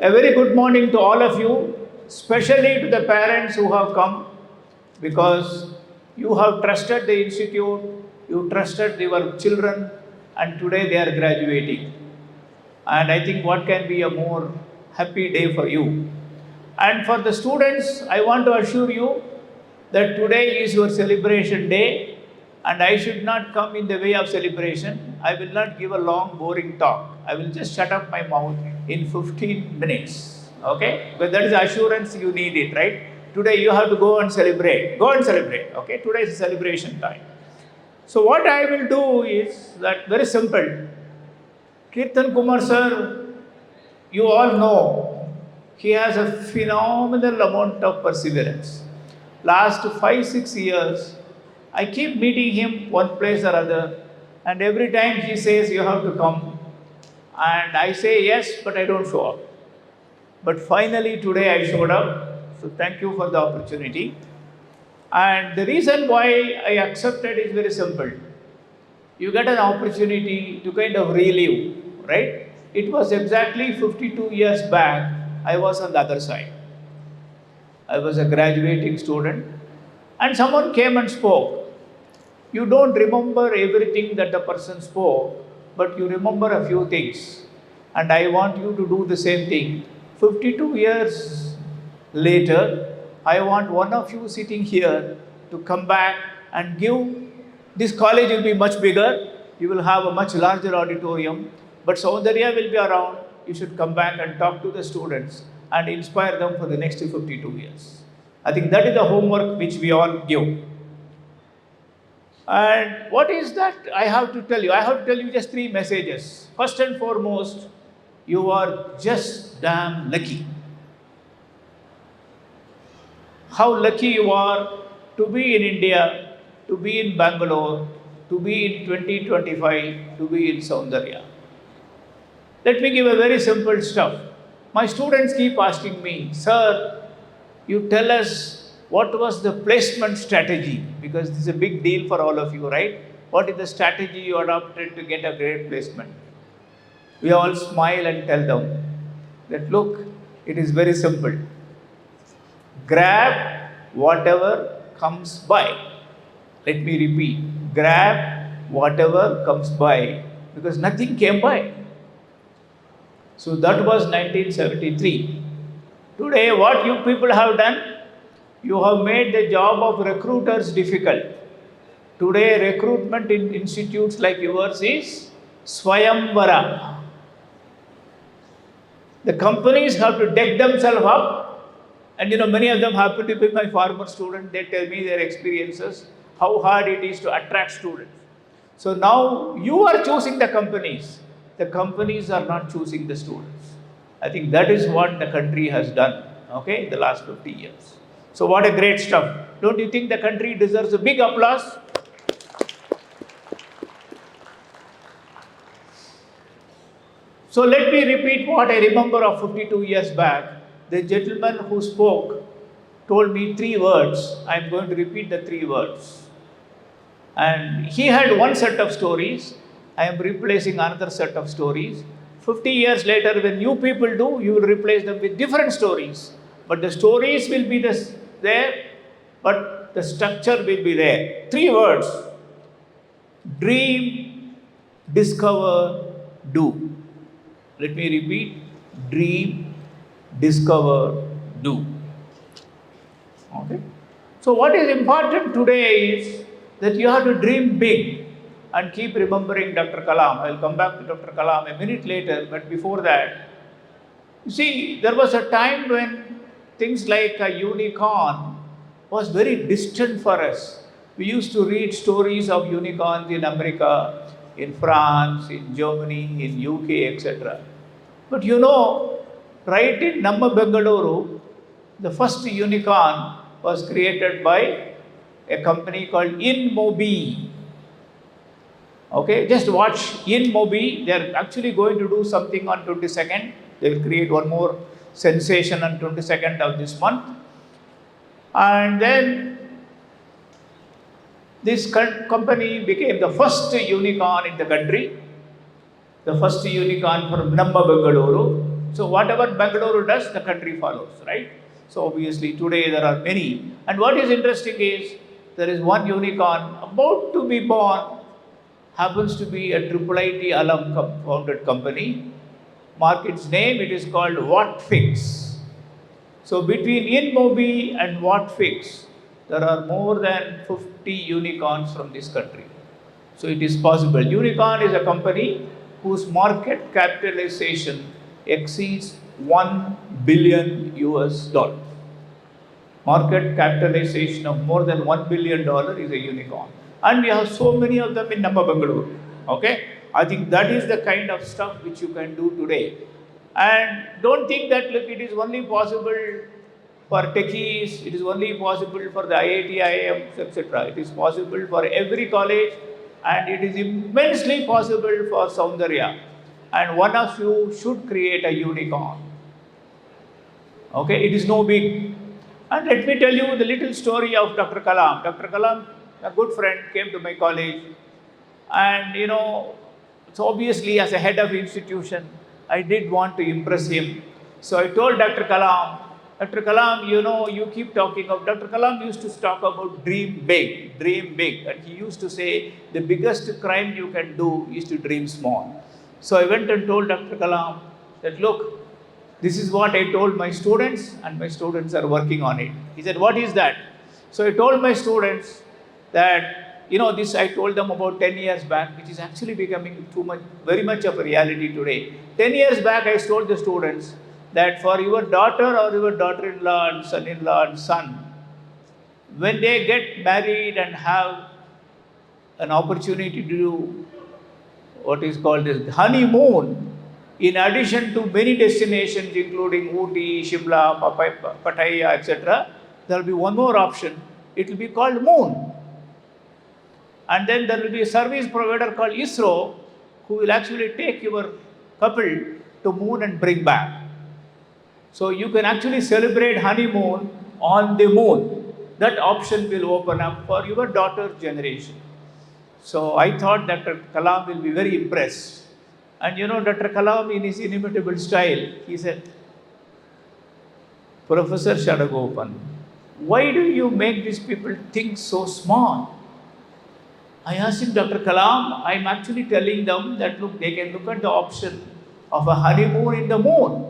A very good morning to all of you, especially to the parents who have come, because you have trusted the institute, you trusted your children, and today they are graduating. And I think what can be a more happy day for you? And for the students, I want to assure you that today is your celebration day, and I should not come in the way of celebration. I will not give a long, boring talk. I will just shut up my mouth in 15 minutes. Okay? Because that is the assurance you need it, right? Today you have to go and celebrate. Go and celebrate. Okay? Today is celebration time. So what I will do is that very simple. Kirtan Kumar sir, you all know, he has a phenomenal amount of perseverance. Last 5-6 years, I keep meeting him one place or other, and every time he says, you have to come. And I say yes, but I don't show up. But finally today I showed up, so thank you for the opportunity. And the reason why I accepted is very simple. You get an opportunity to kind of relive, right? It was exactly 52 years back, I was on the other side. I was a graduating student, and someone came and spoke. You don't remember everything that the person spoke, but you remember a few things. And I want you to do the same thing. 52 years later, I want one of you sitting here to come back and give. This college will be much bigger. You will have a much larger auditorium. But Soundarya will be around. You should come back and talk to the students and inspire them for the next 52 years. I think that is the homework which we all give. And what is that I have to tell you? I have to tell you just 3 messages. First and foremost, you are just damn lucky. How lucky you are to be in India, to be in Bangalore, to be in 2025, to be in Soundarya. Let me give a very simple stuff. My students keep asking me, sir, you tell us what was the placement strategy? Because this is a big deal for all of you, right? What is the strategy you adopted to get a great placement? We all smile and tell them that, look, it is very simple. Grab whatever comes by. Let me repeat. Grab whatever comes by, because nothing came by. So that was 1973. Today, what you people have done? You have made the job of recruiters difficult. Today, recruitment in institutes like yours is Swayamvara. The companies have to deck themselves up, and many of them happen to be my former students. They tell me their experiences, how hard it is to attract students. So now you are choosing the companies. The companies are not choosing the students. I think that is what the country has done, okay, in the last 50 years. So what a great stuff. Don't you think the country deserves a big applause? So let me repeat what I remember of 52 years back. The gentleman who spoke told me 3 words. I am going to repeat the 3 words. And he had one set of stories. I am replacing another set of stories. 50 years later, when you people do, you will replace them with different stories. But the stories will be there, but the structure will be there. 3 words. Dream, discover, do. Let me repeat. Dream, discover, do. Okay? So what is important today is that you have to dream big and keep remembering Dr. Kalam. I will come back to Dr. Kalam a minute later, but before that, you see, there was a time when things like a unicorn was very distant for us. We used to read stories of unicorns in America, in France, in Germany, in UK, etc. But right in Bangalore, the first unicorn was created by a company called InMobi. Okay, just watch InMobi. They are actually going to do something on 22nd. They will create one more sensation on 22nd of this month. And then this company became the first unicorn in the country. The first unicorn from Bangalore. So whatever Bangalore does, the country follows, right? So obviously today there are many. And what is interesting is there is one unicorn about to be born, happens to be a IIIT alum founded company. Mark its name, it is called WhatFix. So between InMobi and WhatFix, there are more than 50 unicorns from this country. So it is possible. Unicorn is a company whose market capitalization exceeds 1 billion US dollar. Market capitalization of more than $1 billion is a unicorn. And we have so many of them in Namma Bangalore. Okay? I think that is the kind of stuff which you can do today. And don't think that, look, it is only possible for techies, it is only possible for the IIT, IIMs, etc. It is possible for every college, and it is immensely possible for Soundarya. And one of you should create a unicorn. Okay? It is no big. And let me tell you the little story of Dr. Kalam. Dr. Kalam, a good friend, came to my college. And, so obviously as a head of institution, I did want to impress him. So I told Dr. Kalam, you keep talking of, Dr. Kalam used to talk about dream big. And he used to say, the biggest crime you can do is to dream small. So I went and told Dr. Kalam that, look, this is what I told my students, and my students are working on it. He said, what is that? So I told my students that, this I told them about 10 years back, which is actually becoming very much of a reality today. 10 years back, I told the students that for your daughter or your daughter-in-law and son-in-law and son, when they get married and have an opportunity to do what is called this honeymoon, in addition to many destinations including Ooty, Shimla, Pattaya, etc., there will be one more option. It will be called moon. And then there will be a service provider called ISRO who will actually take your couple to moon and bring back. So you can actually celebrate honeymoon on the moon. That option will open up for your daughter's generation. So I thought Dr. Kalam will be very impressed. And Dr. Kalam, in his inimitable style, he said, Professor Sadagopan, why do you make these people think so small? I asked him, Dr. Kalam, I'm actually telling them that, look, they can look at the option of a honeymoon in the moon.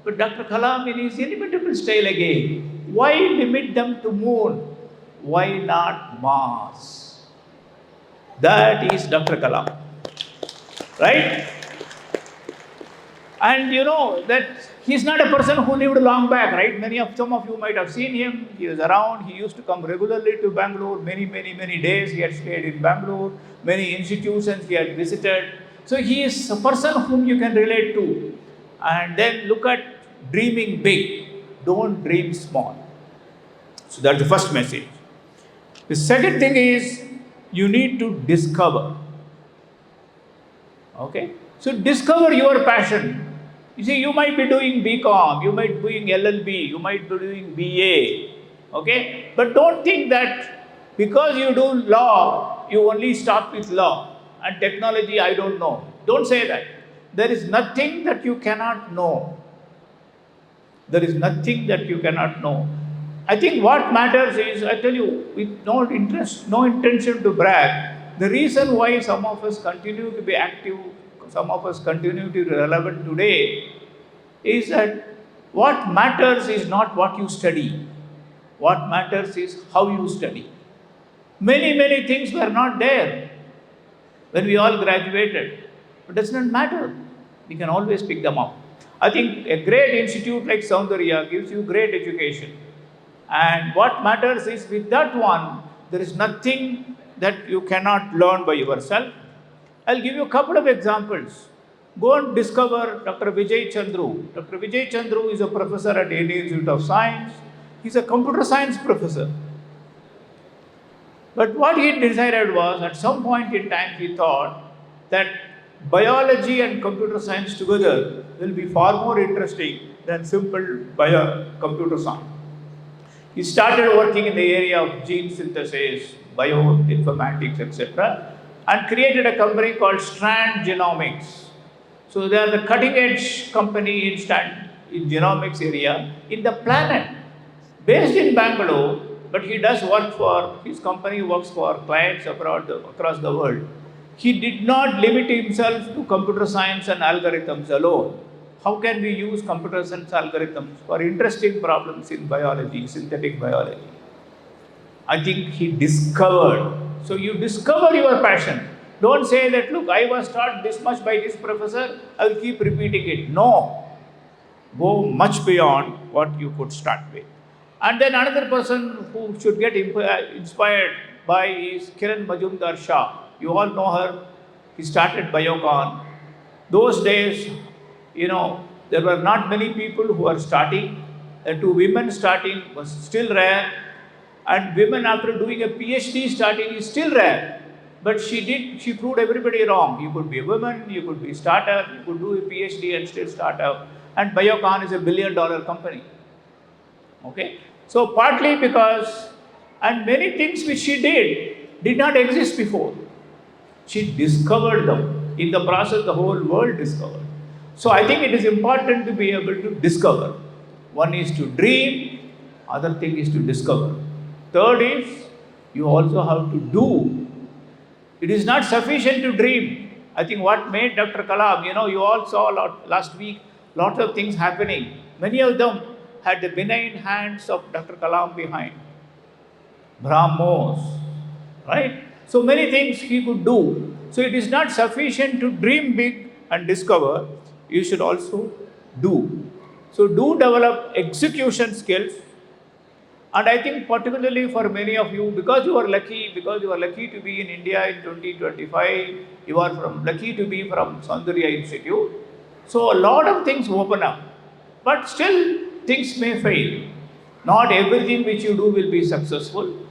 But Dr. Kalam, in his inimitable style again, why limit them to moon? Why not Mars? That is Dr. Kalam. Right? And that he's not a person who lived long back, right? Some of you might have seen him. He was around. He used to come regularly to Bangalore. Many days he had stayed in Bangalore. Many institutions he had visited. So he is a person whom you can relate to. And then look at dreaming big. Don't dream small. So that's the first message. The second thing is you need to discover. Okay? So discover your passion. You see, you might be doing BCom, you might be doing LLB, you might be doing BA, okay? But don't think that because you do law, you only stop with law, and technology, I don't know. Don't say that. There is nothing that you cannot know. There is nothing that you cannot know. I think what matters is, I tell you, with no intention to brag, the reason why some of us continue to be active, some of us continue to be relevant today, is that what matters is not what you study. What matters is how you study. Many things were not there when we all graduated. But it does not matter. We can always pick them up. I think a great institute like Soundarya gives you great education. And what matters is with that one, there is nothing that you cannot learn by yourself. I'll give you a couple of examples. Go and discover Dr. Vijay Chandru. Dr. Vijay Chandru is a professor at Indian Institute of Science. He's a computer science professor. But what he decided was, at some point in time, he thought that biology and computer science together will be far more interesting than simple computer science. He started working in the area of gene synthesis, bioinformatics, etc., and created a company called Strand Genomics. So they are the cutting edge company in genomics area in the planet, based in Bangalore, but he does work for, his company works for clients across the world. He did not limit himself to computer science and algorithms alone. How can we use computer science algorithms for interesting problems in biology, synthetic biology? I think he discovered. So you discover your passion. Don't say that, look, I was taught this much by this professor, I will keep repeating it. No. Go much beyond what you could start with. And then another person who should get inspired by is Kiran Majumdar Shah. You all know her. He started Biocon. Those days, there were not many people who are starting. To women starting was still rare. And women after doing a PhD starting is still rare. But she proved everybody wrong. You could be a woman, you could be a startup, you could do a PhD and still start up. And Biocon is a $1 billion company. Okay? So partly because, and many things which she did not exist before. She discovered them. In the process, the whole world discovered. So I think it is important to be able to discover. One is to dream, other thing is to discover. Third is, you also have to do. It is not sufficient to dream. I think what made Dr. Kalam, you all saw last week, lots of things happening. Many of them had the benign hands of Dr. Kalam behind. Brahmos, right? So many things he could do. So it is not sufficient to dream big and discover. You should also do. So do develop execution skills. And I think particularly for many of you, because you are lucky to be in India in 2025, you are lucky to be from Soundarya Institute. So a lot of things open up, but still things may fail. Not everything which you do will be successful,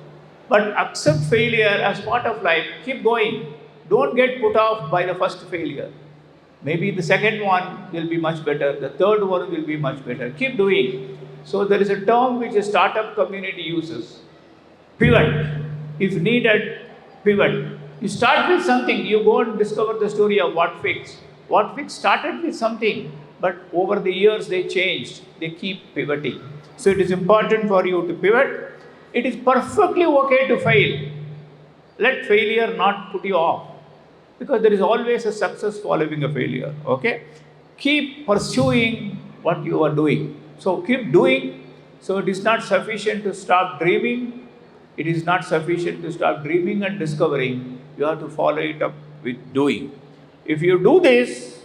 but accept failure as part of life. Keep going. Don't get put off by the first failure. Maybe the second one will be much better. The third one will be much better. Keep doing. So there is a term which a startup community uses. Pivot. If needed, pivot. You start with something, you go and discover the story of Whatfix. Whatfix started with something, but over the years they changed. They keep pivoting. So it is important for you to pivot. It is perfectly okay to fail. Let failure not put you off, because there is always a success following a failure. Okay? Keep pursuing what you are doing. So keep doing. So it is not sufficient to stop dreaming. It is not sufficient to stop dreaming and discovering. You have to follow it up with doing. If you do this,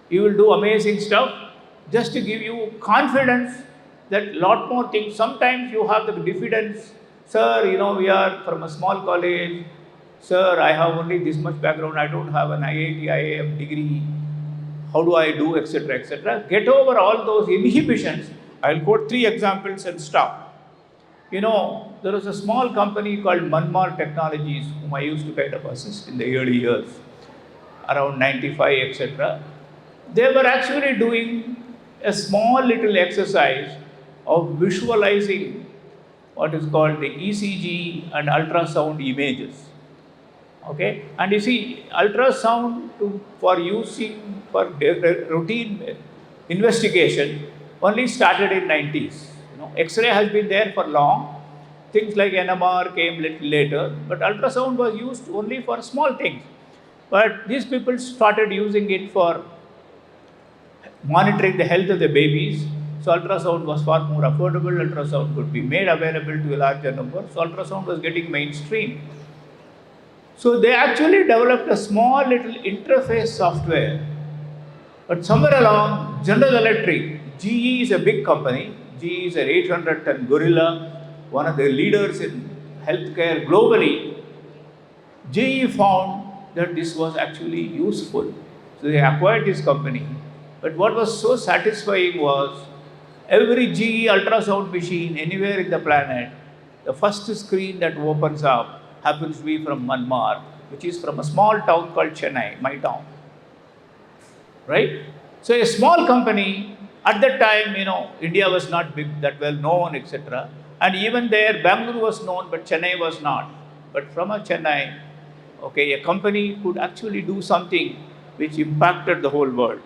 you will do amazing stuff. Just to give you confidence that lot more things. Sometimes you have the diffidence. Sir, we are from a small college. Sir, I have only this much background. I don't have an IIT, IIM degree. How do I do, etc., etc. Get over all those inhibitions. I'll quote 3 examples and stop. There was a small company called Manmar Technologies, whom I used to kind of assist in the early years, around 95, etc. They were actually doing a small little exercise of visualizing what is called the ECG and ultrasound images. Okay, and you see, ultrasound for using for routine investigation only started in 90s. X-ray has been there for long. Things like NMR came little later, but ultrasound was used only for small things. But these people started using it for monitoring the health of the babies. So ultrasound was far more affordable. Ultrasound could be made available to a larger number. So ultrasound was getting mainstream. So they actually developed a small little interface software. But somewhere along, General Electric, GE is a big company. GE is an 800-ton gorilla, one of the leaders in healthcare globally. GE found that this was actually useful. So they acquired this company. But what was so satisfying was, every GE ultrasound machine anywhere in the planet, the first screen that opens up happens to be from Manmar, which is from a small town called Chennai, my town. Right? So a small company, at that time, India was not big, that well known, etc. And even there, Bangalore was known, but Chennai was not. But from a Chennai, okay, a company could actually do something which impacted the whole world.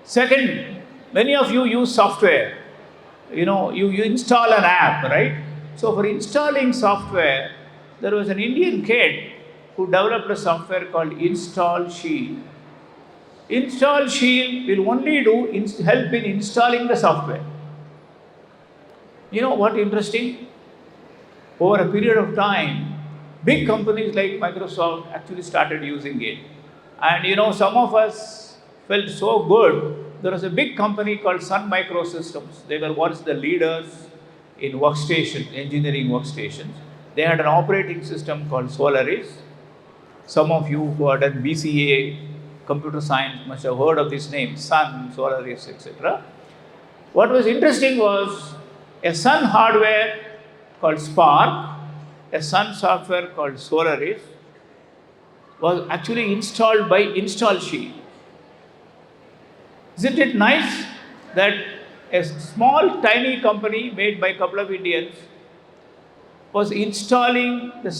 Second, many of you use software. You install an app, right? So for installing software, there was an Indian kid who developed a software called Install Shield. Install Shield will only help in installing the software. You know what interesting? Over a period of time, big companies like Microsoft actually started using it. And some of us felt so good. There was a big company called Sun Microsystems. They were once the leaders in workstations, engineering workstations. They had an operating system called Solaris. Some of you who have done BCA, computer science, must have heard of this name, Sun, Solaris, etc. What was interesting was a Sun hardware called Spark, a Sun software called Solaris, was actually installed by Install Shield. Isn't it nice that a small, tiny company made by a couple of Indians was installing the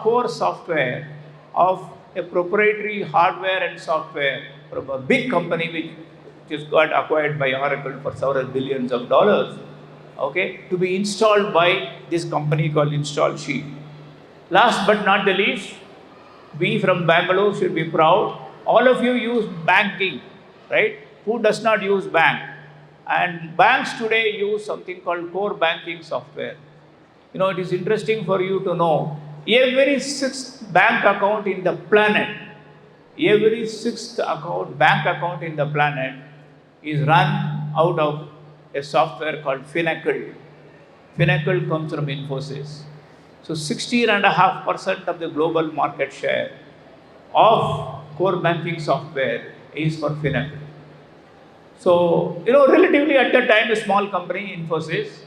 core software of a proprietary hardware and software from a big company which just got acquired by Oracle for several billions of dollars, to be installed by this company called Install Shield. Last but not the least, we from Bangalore should be proud. All of you use banking, right? Who does not use bank? And banks today use something called core banking software. It is interesting for you to know, every sixth bank account in the planet, bank account in the planet is run out of a software called Finacle. Finacle comes from Infosys. So 16.5% of the global market share of core banking software is for Finacle. So, relatively at that time, a small company, Infosys,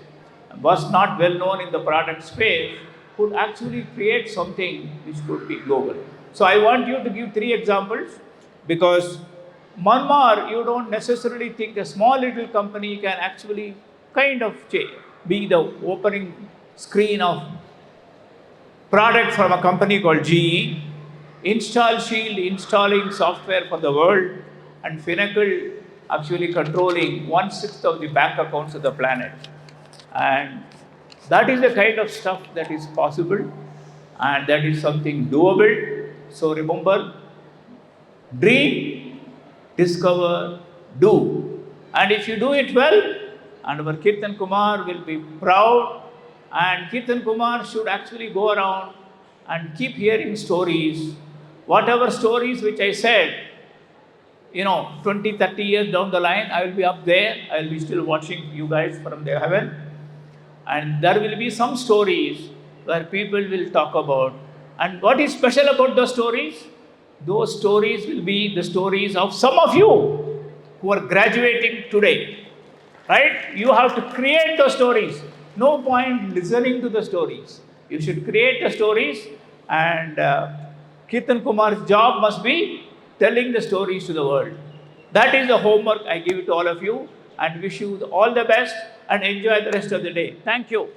was not well known in the product space, could actually create something which could be global. So I want you to give 3 examples, because Myanmar, you don't necessarily think a small little company can actually kind of be the opening screen of product from a company called GE, Install Shield installing software for the world, and Finacle actually controlling 1/6 of the bank accounts of the planet. And that is the kind of stuff that is possible, and that is something doable. So remember, dream, discover, do. And if you do it well, and our Kirtan Kumar will be proud, and Kirtan Kumar should actually go around and keep hearing stories. Whatever stories which I said, 20, 30 years down the line, I will be up there. I will be still watching you guys from the heaven. And there will be some stories where people will talk about. And what is special about those stories? Those stories will be the stories of some of you who are graduating today. Right? You have to create those stories. No point listening to the stories. You should create the stories, and Kirtan Kumar's job must be telling the stories to the world. That is the homework I give to all of you, and wish you all the best and enjoy the rest of the day. Thank you.